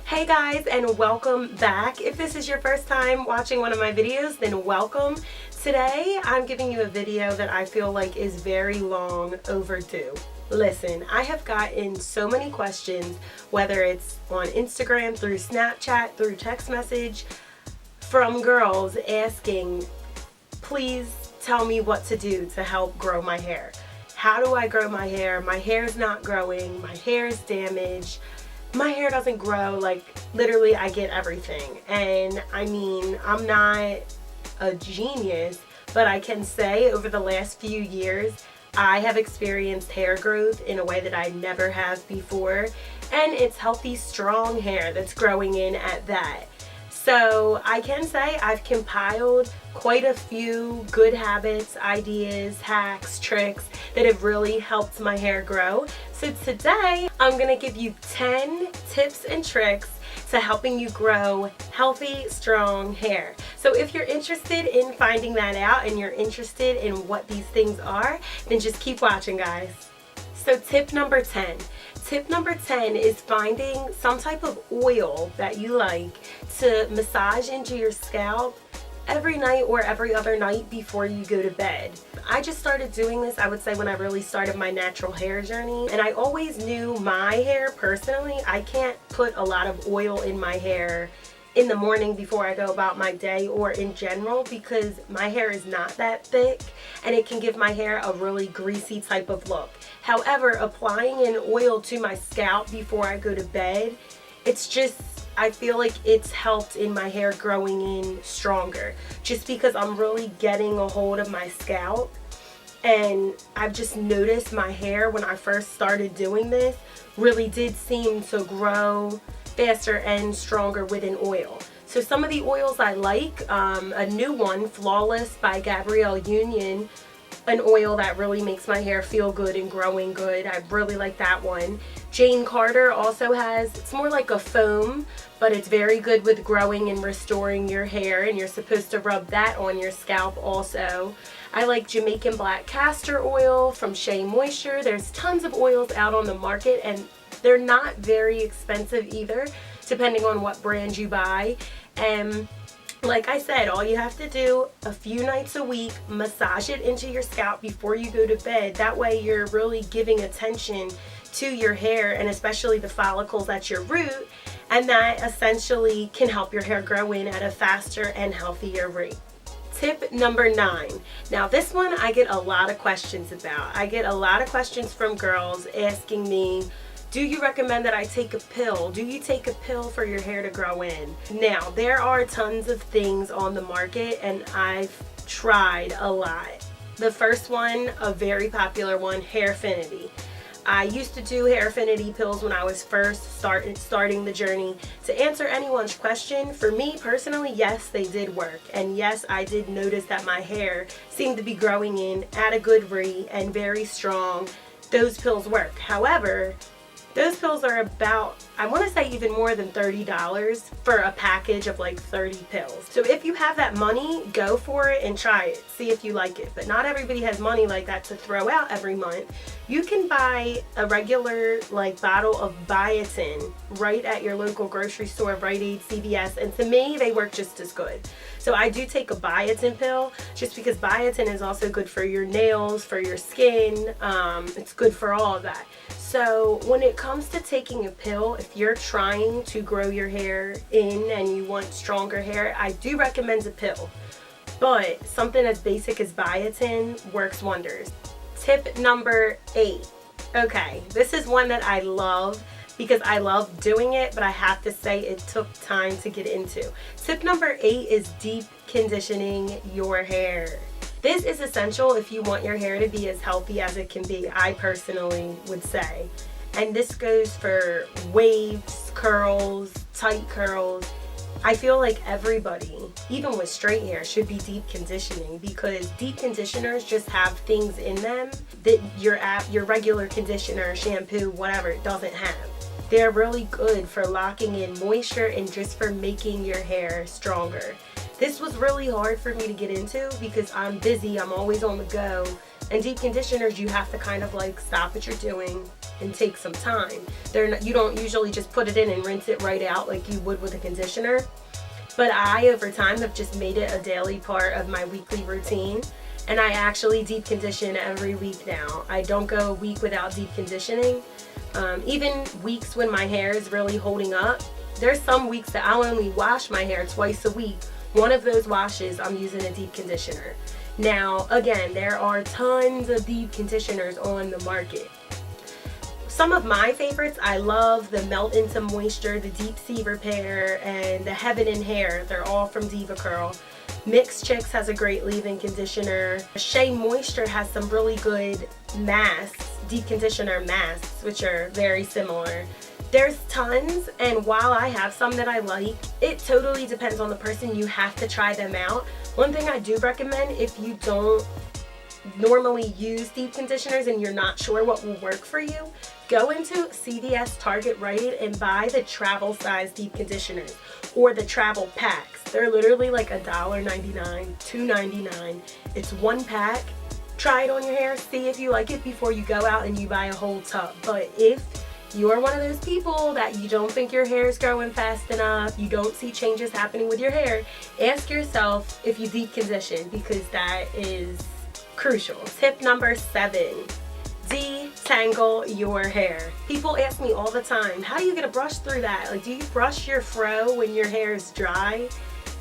Hey guys, and welcome back. If this is your first time watching one of my videos, then welcome. Today I'm giving you a video that I feel like is very long overdue. Listen, I have gotten so many questions, whether it's on Instagram, through Snapchat, through text message, from girls asking, please tell me what to do to help grow my hair. How do I grow my hair? My hair's not growing, my hair is damaged. My hair doesn't grow, like literally I get everything. And I mean, I'm not a genius, but I can say over the last few years, I have experienced hair growth in a way that I never have before. And it's healthy, strong hair that's growing in at that. So I can say I've compiled quite a few good habits, ideas, hacks, tricks that have really helped my hair grow. So today I'm going to give you 10 tips and tricks to helping you grow healthy, strong hair. So if you're interested in finding that out and you're interested in what these things are, then just keep watching, guys. So tip number 10. Tip number 10 is finding some type of oil that you like to massage into your scalp every night or every other night before you go to bed. I just started doing this, I would say, when I really started my natural hair journey. And I always knew my hair personally, I can't put a lot of oil in my hair in the morning before I go about my day or in general, because my hair is not that thick and it can give my hair a really greasy type of look. However, applying an oil to my scalp before I go to bed, it's just, I feel like it's helped in my hair growing in stronger, just because I'm really getting a hold of my scalp. And I've just noticed my hair, when I first started doing this, really did seem to grow faster and stronger with an oil. So some of the oils I like, a new one, Flawless by Gabrielle Union, an oil that really makes my hair feel good and growing good. I really like that one. Jane Carter also has, it's more like a foam, but it's very good with growing and restoring your hair, and you're supposed to rub that on your scalp also. I like Jamaican Black Castor Oil from Shea Moisture. There's tons of oils out on the market, and they're not very expensive either, depending on what brand you buy. And like I said, all you have to do a few nights a week, massage it into your scalp before you go to bed. That way you're really giving attention to your hair, and especially the follicles at your root, and that essentially can help your hair grow in at a faster and healthier rate. Tip number 9. Now this one I get a lot of questions about. I get a lot of questions from girls asking me, do you recommend that I take a pill? Do you take a pill for your hair to grow in? Now, there are tons of things on the market, and I've tried a lot. The first one, a very popular one, Hair Affinity. I used to do Hair Affinity pills when I was first starting the journey. To answer anyone's question, for me personally, yes, they did work. And yes, I did notice that my hair seemed to be growing in at a good rate and very strong. Those pills work. However, those pills are about, I want to say, even more than $30 for a package of like 30 pills. So if you have that money, go for it and try it. See if you like it. But not everybody has money like that to throw out every month. You can buy a regular like bottle of Biotin right at your local grocery store, Rite Aid, CVS, and to me they work just as good. So I do take a Biotin pill just because Biotin is also good for your nails, for your skin. It's good for all of that. So when it comes to taking a pill, if you're trying to grow your hair in and you want stronger hair, I do recommend a pill. But something as basic as Biotin works wonders. Tip number 8. Okay, this is one that I love because I love doing it, but I have to say it took time to get into. Tip number 8 is deep conditioning your hair. This is essential if you want your hair to be as healthy as it can be, I personally would say. And this goes for waves, curls, tight curls. I feel like everybody, even with straight hair, should be deep conditioning, because deep conditioners just have things in them that your regular conditioner, shampoo, whatever, doesn't have. They're really good for locking in moisture and just for making your hair stronger. This was really hard for me to get into because I'm busy, I'm always on the go, and deep conditioners, you have to kind of like stop what you're doing, and take some time. You don't usually just put it in and rinse it right out like you would with a conditioner. But I, over time, have just made it a daily part of my weekly routine. And I actually deep condition every week now. I don't go a week without deep conditioning. Even weeks when my hair is really holding up, there's some weeks that I'll only wash my hair twice a week. One of those washes, I'm using a deep conditioner. Now, again, there are tons of deep conditioners on the market. Some of my favorites, I love the Melt Into Moisture, the Deep Sea Repair, and the Heaven in Hair. They're all from Diva Curl. Mix Chicks has a great leave-in conditioner. Shea Moisture has some really good masks, deep conditioner masks, which are very similar. There's tons, and while I have some that I like, it totally depends on the person. You have to try them out. One thing I do recommend, if you don't normally use deep conditioners and you're not sure what will work for you, go into CVS, Target, Rite, and buy the travel size deep conditioners or the travel packs. They're literally like $1.99, $2.99. It's one pack. Try it on your hair, see if you like it before you go out and you buy a whole tub. But if you're one of those people that you don't think your hair is growing fast enough, you don't see changes happening with your hair, ask yourself if you deep condition, because that is crucial. Tip number 7, detangle your hair. People ask me all the time, how do you get a brush through that? Like, do you brush your fro when your hair is dry?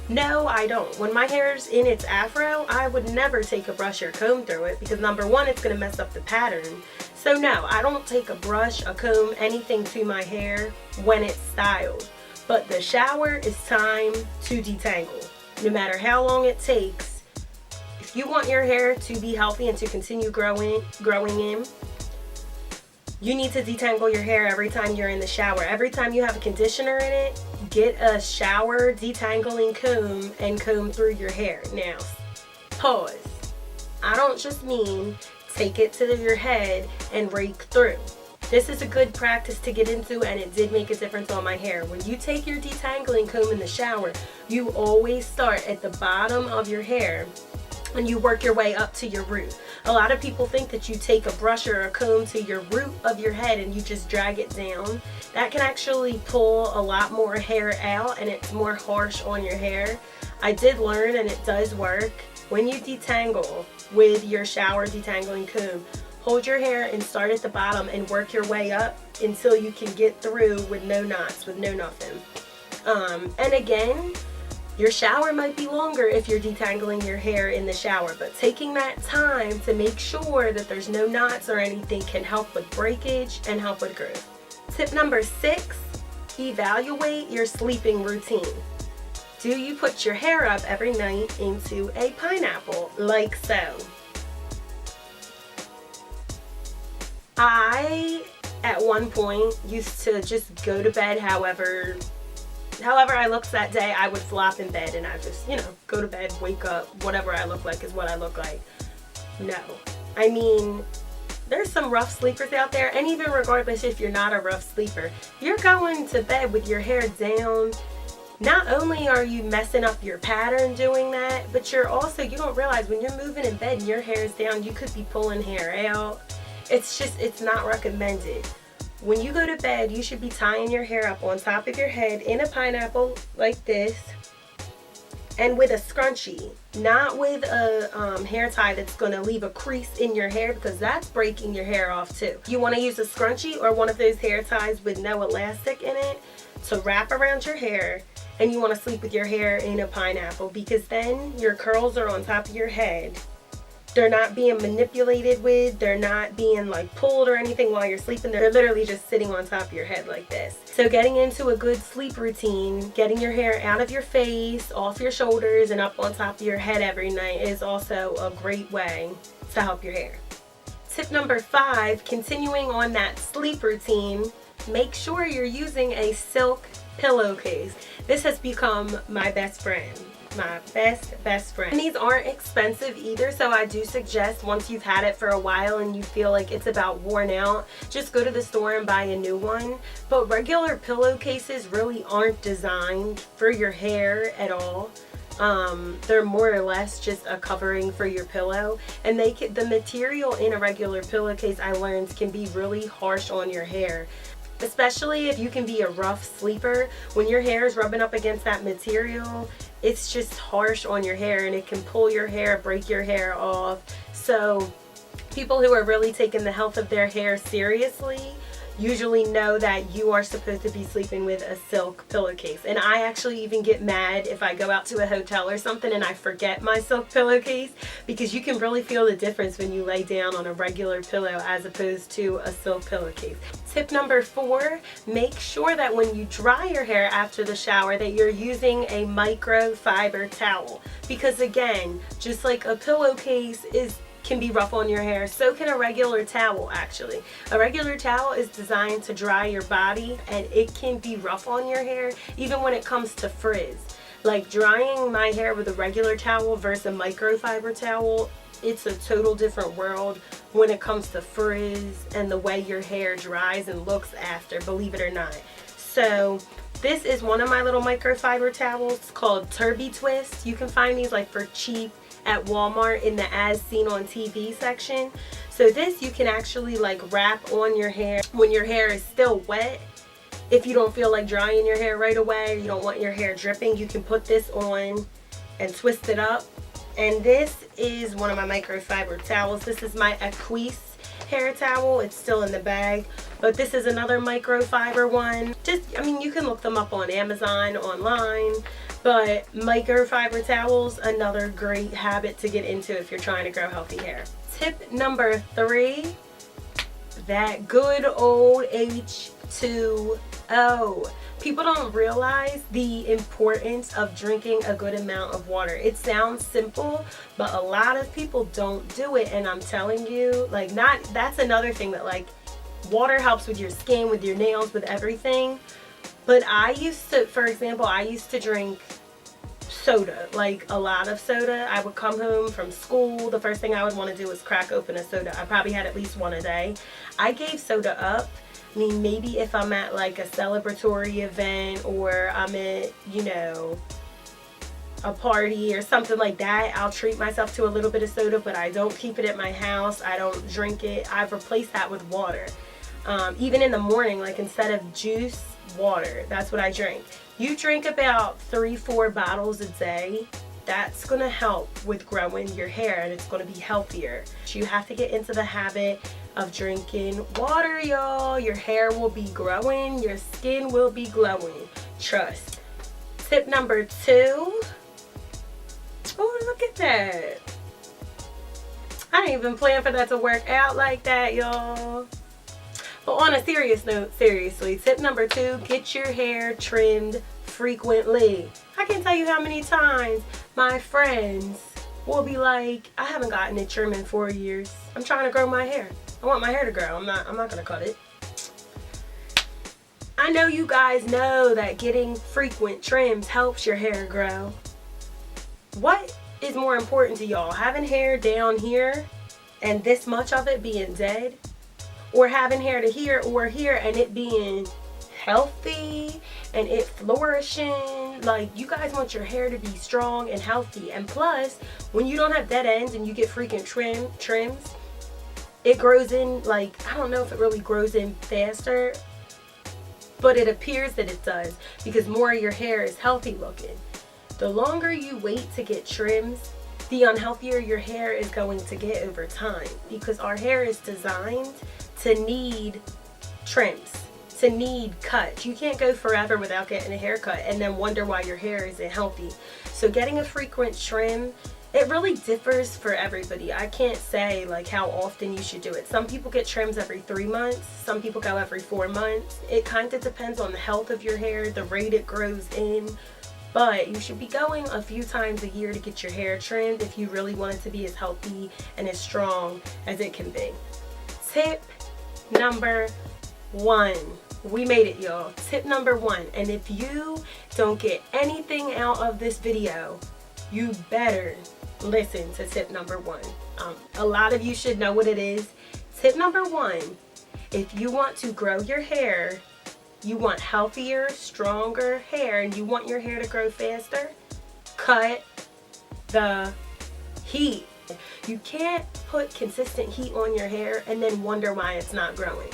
No, I don't. When my hair is in its afro, I would never take a brush or comb through it because number one, it's going to mess up the pattern. So no, I don't take a brush, a comb, anything to my hair when it's styled. But the shower is time to detangle. No matter how long it takes, if you want your hair to be healthy and to continue growing in, you need to detangle your hair every time you're in the shower. Every time you have a conditioner in it, get a shower detangling comb and comb through your hair. Now, pause. I don't just mean take it to your head and rake through. This is a good practice to get into, and it did make a difference on my hair. When you take your detangling comb in the shower, you always start at the bottom of your hair and you work your way up to your root. A lot of people think that you take a brush or a comb to your root of your head and you just drag it down. That can actually pull a lot more hair out and it's more harsh on your hair. I did learn, and it does work. When you detangle with your shower detangling comb, hold your hair and start at the bottom and work your way up until you can get through with no knots, with no nothing. And again, your shower might be longer if you're detangling your hair in the shower, but taking that time to make sure that there's no knots or anything can help with breakage and help with growth. Tip number 6, evaluate your sleeping routine. Do you put your hair up every night into a pineapple, like so? I, at one point, used to just go to bed however I looked that day. I would flop in bed and I just, go to bed, wake up, whatever I look like is what I look like. No. I mean, there's some rough sleepers out there, and even regardless if you're not a rough sleeper, you're going to bed with your hair down. Not only are you messing up your pattern doing that, but you don't realize when you're moving in bed and your hair is down, you could be pulling hair out. It's not recommended. When you go to bed, you should be tying your hair up on top of your head in a pineapple like this, and with a scrunchie, not with a hair tie that's going to leave a crease in your hair, because that's breaking your hair off too. You want to use a scrunchie or one of those hair ties with no elastic in it to wrap around your hair, and you want to sleep with your hair in a pineapple, because then your curls are on top of your head. They're not being manipulated with, they're not being like pulled or anything while you're sleeping. They're literally just sitting on top of your head like this. So getting into a good sleep routine, getting your hair out of your face, off your shoulders, and up on top of your head every night is also a great way to help your hair. Tip number 5, continuing on that sleep routine, make sure you're using a silk pillowcase. This has become my best friend. My best friend. And these aren't expensive either, so I do suggest once you've had it for a while and you feel like it's about worn out, just go to the store and buy a new one. But regular pillowcases really aren't designed for your hair at all. They're more or less just a covering for your pillow, and the material in a regular pillowcase, I learned, can be really harsh on your hair, especially if you can be a rough sleeper. When your hair is rubbing up against that material, it's just harsh on your hair, and it can pull your hair, break your hair off. So people who are really taking the health of their hair seriously usually know that you are supposed to be sleeping with a silk pillowcase. And I actually even get mad if I go out to a hotel or something and I forget my silk pillowcase, because you can really feel the difference when you lay down on a regular pillow as opposed to a silk pillowcase. Tip number 4, make sure that when you dry your hair after the shower that you're using a microfiber towel, because again, just like a pillowcase can be rough on your hair, so can a regular towel. Actually, a regular towel is designed to dry your body, and it can be rough on your hair even when it comes to frizz. Like drying my hair with a regular towel versus a microfiber towel, it's a total different world when it comes to frizz and the way your hair dries and looks after, believe it or not. So this is one of my little microfiber towels called Turby Twist. You can find these like for cheap at Walmart in the as seen on TV section. So this you can actually like wrap on your hair when your hair is still wet. If you don't feel like drying your hair right away, or you don't want your hair dripping, you can put this on and twist it up. And this is one of my microfiber towels. This is my Aquise hair towel. It's still in the bag, but this is another microfiber one. I mean, you can look them up on Amazon, online. But microfiber towels, another great habit to get into if you're trying to grow healthy hair. Tip number 3, that good old H2O. People don't realize the importance of drinking a good amount of water. It sounds simple, but a lot of people don't do it, and I'm telling you, like, that's another thing that, like, water helps with your skin, with your nails, with everything. But I used to, for example, I used to drink soda, like a lot of soda. I would come home from school, the first thing I would want to do was crack open a soda. I probably had at least one a day. I gave soda up. I mean, maybe if I'm at like a celebratory event, or I'm at, you know, a party or something like that, I'll treat myself to a little bit of soda, but I don't keep it at my house. I don't drink it. I've replaced that with water. Even in the morning, like instead of juice, water. That's what I drink. You drink about 3-4 bottles a day. That's going to help with growing your hair, and it's going to be healthier. You have to get into the habit of drinking water, y'all. Your hair will be growing. Your skin will be glowing. Trust. Tip number 2. Oh, look at that. I didn't even plan for that to work out like that, y'all. But on a serious note, seriously, tip number 2, get your hair trimmed frequently. I can't tell you how many times my friends will be like, I haven't gotten it trimmed in 4 years. I'm trying to grow my hair. I want my hair to grow. I'm not gonna cut it. I know you guys know that getting frequent trims helps your hair grow. What is more important to y'all? Having hair down here and this much of it being dead? Or having hair to here or here and it being healthy and it flourishing? Like, you guys want your hair to be strong and healthy. And plus, when you don't have dead ends and you get frequent trims, it grows in, like, I don't know if it really grows in faster, but it appears that it does, because more of your hair is healthy looking. The longer you wait to get trims, the unhealthier your hair is going to get over time, because our hair is designed to need trims, to need cuts. You can't go forever without getting a haircut and then wonder why your hair isn't healthy. So getting a frequent trim, it really differs for everybody. I can't say like how often you should do it. Some people get trims every 3 months. Some people go every 4 months. It kind of depends on the health of your hair, the rate it grows in. But you should be going a few times a year to get your hair trimmed if you really want it to be as healthy and as strong as it can be. Tip number 1. We made it, y'all. Tip number 1. And if you don't get anything out of this video, you better listen to tip number 1. A lot of you should know what it is. Tip number 1, if you want to grow your hair, you want healthier, stronger hair, and you want your hair to grow faster, cut the heat. You can't put consistent heat on your hair and then wonder why it's not growing.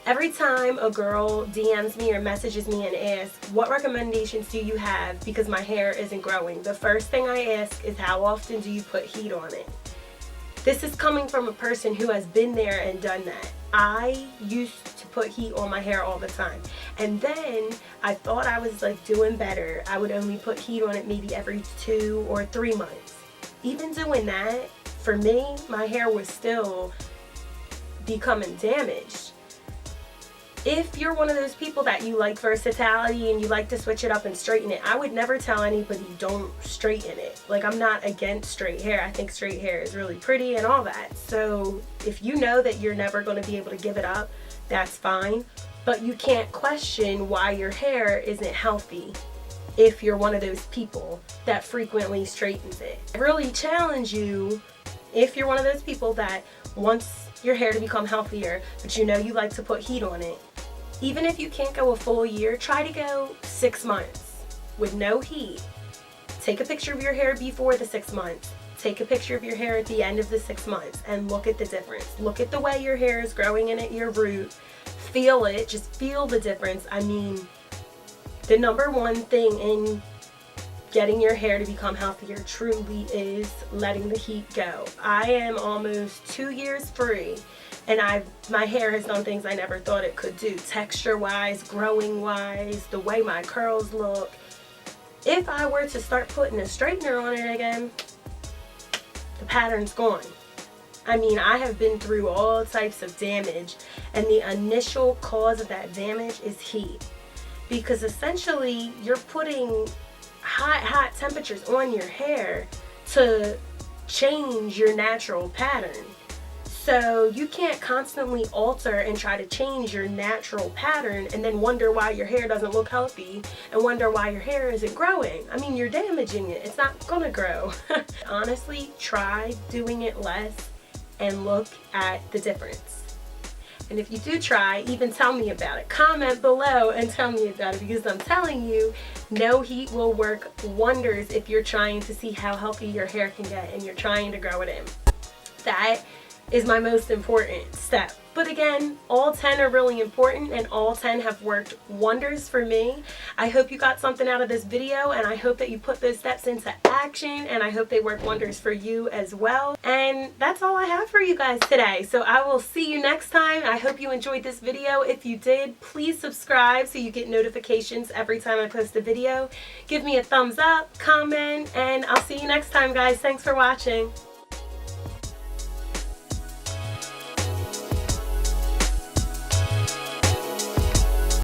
Every time a girl DMs me or messages me and asks, what recommendations do you have because my hair isn't growing? The first thing I ask is, how often do you put heat on it? This is coming from a person who has been there and done that. I used to put heat on my hair all the time. And then I thought I was like doing better. I would only put heat on it maybe every 2 or 3 months. Even doing that, for me, my hair was still becoming damaged. If you're one of those people that you like versatility and you like to switch it up and straighten it, I would never tell anybody don't straighten it. Like, I'm not against straight hair. I think straight hair is really pretty and all that. So if you know that you're never going to be able to give it up, that's fine. But you can't question why your hair isn't healthy if you're one of those people that frequently straightens it. I really challenge you, if you're one of those people that wants your hair to become healthier, but you know you like to put heat on it, even if you can't go a full year, try to go 6 months with no heat. Take a picture of your hair before the 6 months. Take a picture of your hair at the end of the 6 months and look at the difference. Look at the way your hair is growing in at your root. Feel it. Just feel the difference. I mean, the number one thing in getting your hair to become healthier truly is letting the heat go. I am almost 2 years free, and my hair has done things I never thought it could do, texture-wise, growing-wise, the way my curls look. If I were to start putting a straightener on it again, the pattern's gone. I mean, I have been through all types of damage, and the initial cause of that damage is heat. Because essentially, you're putting hot temperatures on your hair to change your natural pattern. So you can't constantly alter and try to change your natural pattern and then wonder why your hair doesn't look healthy and wonder why your hair isn't growing. I mean, you're damaging it. It's not gonna grow. Honestly, try doing it less and look at the difference. And if you do try, even tell me about it. Comment below and tell me about it, because I'm telling you, no heat will work wonders if you're trying to see how healthy your hair can get and you're trying to grow it in. That is my most important step. But again, all 10 are really important and all 10 have worked wonders for me. I hope you got something out of this video, and I hope that you put those steps into action, and I hope they work wonders for you as well. And that's all I have for you guys today. So I will see you next time. I hope you enjoyed this video. If you did, please subscribe so you get notifications every time I post a video. Give me a thumbs up, comment, and I'll see you next time, guys. Thanks for watching.